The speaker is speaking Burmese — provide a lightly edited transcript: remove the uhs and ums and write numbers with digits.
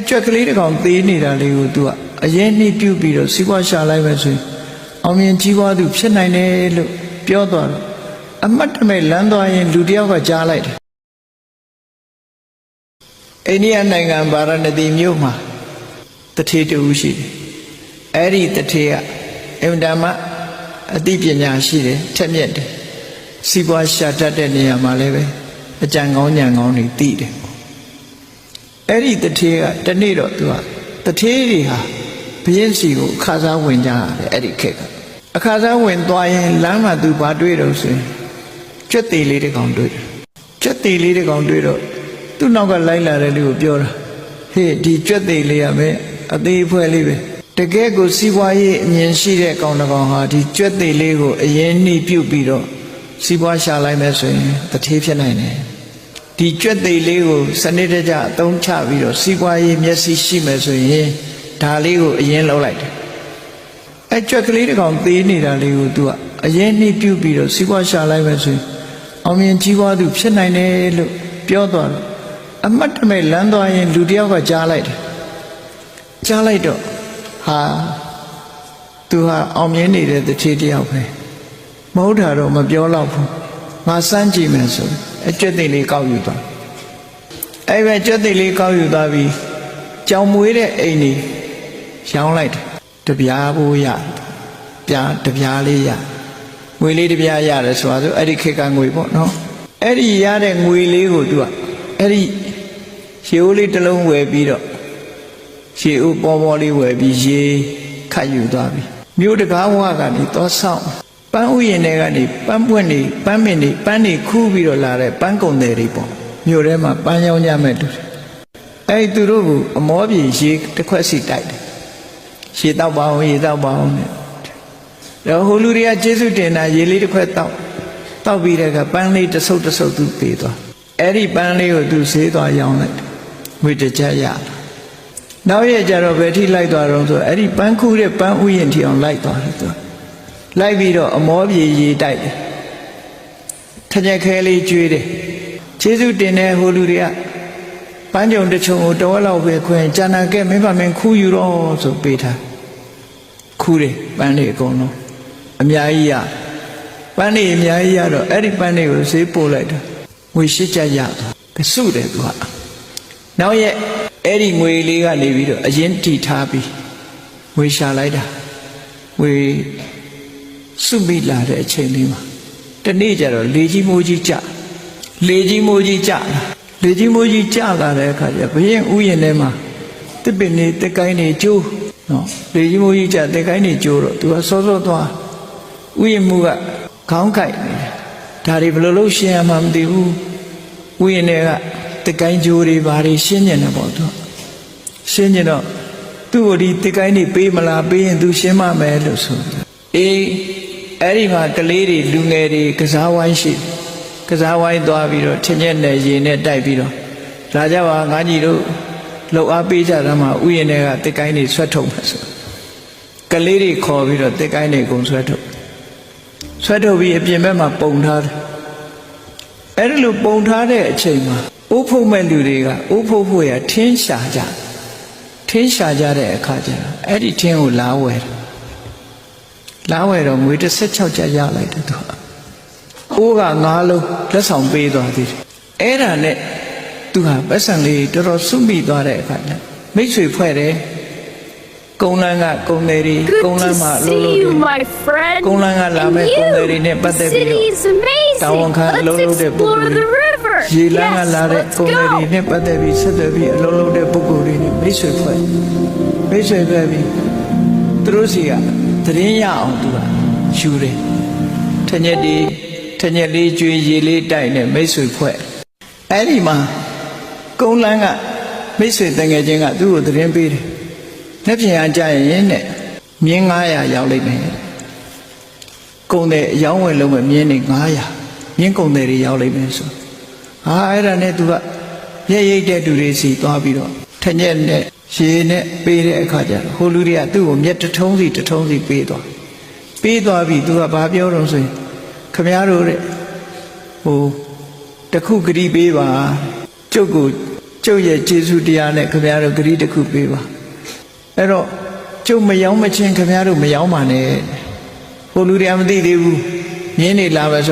ကြွက်ကလေးတစ်ကောင်သေးနေတာလေးကို तू ကအရင်နှိပ်ပြုတ်ပြီးတော့စီးပွားရှာလိုက်မယ်ဆိုရင်အောင်မြင်ကြီးပွားသူဖြစ်နိုင်တယ်လို့ပြောသွားတော့အမတ်တမဲ့လမ်းသွားရင်လူတစ်ယောက်ကကြားလိုက်တယ်အိန္ဒိယနိုင်ငံဗာရာဏသီမြို့မှာတထေးတူရှိတယ်အဲ့ဒီတထေးကအင်တာမအသိပညာရှိတယ်ထက်မြက်တယ်စီးပွားရှာတတ်တဲ့နေရာမှာလည်းပဲအကြံကောင်းဉာဏ်ကောင်းတွေသိတယ်အဲ့ဒီတထေးကတနေ့တော့ तू ကတထေးတွေဟာဘုရင်စီကိုအခါစားဝင်ကြရတယ်အဲ့ဒီခေတ်ကအခါစားဝင်သွားရင်လမ်းမှာ तू ဘာတွေ့တော့ဆိုရင်ကြွက်သေးလေးတစ်ကောင်တွေ့တယ်ကြွက်သေးလေးတစ်ကောင်တွေ့တော့သူ့နောက်ကလိုက်လာတဲ့လူကိုပြောတာဟေးဒီကြွက်သေးလေးရမယ်အသေးအဖွဲလေးပဲတကယ်ကိုစီးပွားရေးအမြင်ရှိတဲ့ကောင်တစ်ကောင်ဟာဒီကြွက်သေးလေးကိုအရင်နှိပ်ပြုတ်ပြီးတော့စီးပွားရှာလိုက်မယ်ဆိုရင်တထေးဖြစ်နိုင်တယ်ဒီကြွက်သေးလေးကိုစနစ်တကျအသုံးချပြီးတော့စီးပွားရေးမျက်စိရှိမယ်ဆိုရင်ဒါလေးကိုအရင်လုပ်လိုက်တယ်ကြွက်ကလေးတစ်ကောင်သေးနေတာလေးကို तू ကအရင်နှိပ်ပြုတ်ပြီးတော့စီးပွားရှာလိုက်မယ်ဆိုရင်အောင်မြင်ကြီးပွားသူဖြစ်နိုင်တယ်လို့ပြောသွားတော့အမတ်တမဲ့လမ်းသွားရင်လူတစ်ယောက်ကကြားလိုက်တယ်ကြားလိုက်တော့ဟာ तू ဟာအောင်မြင်နေတဲ့တထေးတစ်ယောက်ပဲမဟုတ်တာတော့မပြောတော့ဘူးငါစမ်းကြည့်မယ်ဆိုကြွက်သိလေးကောက်ယူသွားအဲ့ပဲကြွက်သိလေးကောက်ယူသွားပြီးကြောင်မွေးတဲ့အိမ်ကြီးရောင်းလိုက်တယ်တပြားဖို့ရတပြားလေးရငွေလေးတပြားရတယ်ဆိုတော့အဲ့ဒီခေတ်ကငွေပေါ့နော်အဲ့ဒီရတဲ့ငွေလေးကို तू ကအဲ့ဒီရေအိုးလေးတစ်လုံးဝယ်ပြီးတော့ရေအိုးပေါ်လေးဝယ်ပြီးရေခတ်ယူသွားပြီမြို့တကားဝကနေတော့ဆောင်းပန်းဥယျာဉ်တွေကနေပန်းပွင့်တွေပန်းမင်တွေပန်းတွေခူးပြီးတော့လာတဲ့ပန်းကုန်တွေပေါ့မြို့ထဲမှာပန်းရောင်းကြမဲ့တူတယ်အဲ့သူတို့ကအမောပြေရေတစ်ခွက်စီတိုက်တယ်ရေတောက်ပါအောင်ရေတောက်ပါအောင်နဲ့တော့ဟိုလူတွေကကျေးဇူးတင်တာရေလေးတစ်ခွက်တောက်ပြီးတဲ့ကပန်းလေးတစ်ဆုပ်သူပေးသွားအဲ့ဒီပန်းလေးကိုသူဈေးသွားရောင်းလိုက်တယ်ငွေတစ်ချက်ရလာနောက်ရကြတော့ဘယ်ထိလိုက်သွားတော့ဆိုအဲ့ဒီပန်းခူးတဲ့ပန်းဥယျာဉ်ထီအောင်လိုက်သွားတယ်သူလိုက်ပြီးတော့အမောပြေရေတိုက်တယ်ထကြက်ခဲလေးကျွေးတယ်ကျေးဇူးတင်တဲ့ဟိုလူတွေကပန်းကြုံတစ်ချုံကိုတဝက်လောက်ပဲခွင်ဂျာနာကဲမင်းပါမင်းခူးယူတော့ဆိုပေးထားခူးတယ်ပန်းလေးအကုန်လုံးအများကြီးရပန်းလေးအများကြီးရတော့အဲ့ဒီပန်းလေးကိုဈေးပို့လိုက်တာငွေ8ကျပ်ရသွားကစုတယ်သူကနောက်ရက်အဲ့ဒီငွေလေးကနေပြီးတော့အရင်တီထားပြီးငွေရှာလိုက်တာငွေစုမိလာတဲ့အချိန်လေးမှာတနေ့ကျတော့လေကြီးမိုးကြီးကြလေကြီးမိုးကြီးကြလာတဲ့အခါကျဘရင်ဥယျာဉ်ထဲမှာတစ်ပင်နေတက်ကိုင်းနေကျိုးနော်လေကြီးမိုးကြီးကြတက်ကိုင်းနေကျိုးတော့သူကစောစောသွားဥယျာဉ်မှုကခေါင်းကိုက်နေတယ်ဒါတွေဘယ်လိုလုပ်ရှင်းရမှမသိဘူးဥယျာဉ်တွေကတက်ကိုင်းကျိုးတွေဘာတွေရှင်းညင်တယ်ပေါ့သူရှင်းညင်တော့သူ့ကိုဒီတက်ကိုင်းနေပေးမလားပေးရင်သူရှင်းမှမယ်လို့ဆိုအေးအဲ့ဒီမှာကလေးတွေလူငယ်တွေကစားဝိုင်းရှိကစားဝိုင်းသွားပြီးတော့ထင်းမြက်နဲ့ရေနဲ့တိုက်ပြီးတော့လာကြပါငါကြီးတို့လှုပ်အားပေးကြတာမှဥယျာဉ်တွေကတက်ကိုင်းတွေဆွဲထုတ်မှာဆိုကလေးတွေခေါ်ပြီးတော့တက်ကိုင်းတွေအကုန်ဆွဲထုတ်ပြီးအပြင်ဘက်မှာပုံထားတယ်အဲ့ဒီလိုပုံထားတဲ့အချိန်မှာအိုးဖုတ်မဲ့လူတွေကအိုးဖုတ်ဖို့ရထင်းရှာကြတဲ့အခါကျတော့အဲ့ဒီထင်းကိုလာဝယ်တော့ငွေ16ကျပ်ရလိုက်တယ်သူအိုးက9လုံးလက်ဆောင်ပေးသွားသေးတယ်အဲ့ဒါနဲ့သူဟာပတ်စံလေးတော်တော်စုမိသွားတဲ့အခါကျမိတ်ဆွေဖွဲ့တယ်ကုန်းလန်းကကုန်းတယ်တွေကုန်းလန်းမှာလုံးလုံးကုန်းလန်းကလာမဲ့ကုန်းတယ်တွေနဲ့ပတ်သက်ပြီးတော့တာဝန်ခံအလုံးလုံးတဲ့ပုဂ္ဂိုလ်တွေရေလန်းကလာတဲ့ကုန်းတယ်တွေနဲ့ပတ်သက်ပြီးဆက်သွယ်ပြီးအလုံးလုံးတဲ့ပုဂ္ဂိုလ်တွေနဲ့မိတ်ဆွေဖွဲ့ပြီးသူတို့စီကသတင်းရအောင်သူကယူတယ်ထညက်လေးကျွေးရေလေးတိုက်နဲ့မိတ်ဆွေဖွဲ့အဲ့ဒီမှာကုန်းလန်းကမိတ်ဆွေတငယ်ချင်းကသူ့ကိုသတင်းပေးတယ်နှစ်ပြင်အကြရင်နဲ့မြင်း900ရောက်လိုက်မယ်ကုန်းတဲ့အယောင်းဝယ်လုံးမဲ့မြင်းနေ900မြင်းကုန်းတွေရောက်လိုက်မယ်ဆိုအဲ့ဒါနဲ့သူကရိတ်တဲ့သူတွေစီသွားပြီးတော့ထညက်နဲ့ရေနဲ့ပေးတဲ့အခါကျတော့ဟိုလူတွေကသူ့ကိုမျက်တထုံးစီပေးသွားပြီးသူကဘာပြောတော့ဆိုရင်ခမည်းတော်တဲ့ဟိုတခုဂတိပေးပါကျုပ်ကို ကျုပ်ရဲ့ကျေးဇူးတရားနဲ့ခင်ဗျားတို့ဂရုတစ်ခုပေးပါအဲ့တော့ကျုပ်မယောင်းမချင်းခင်ဗျားတို့မယောင်းပါနဲ့ဟိုလူတွေကမသိသေးဘူးမြင်းနေလာပဲဆို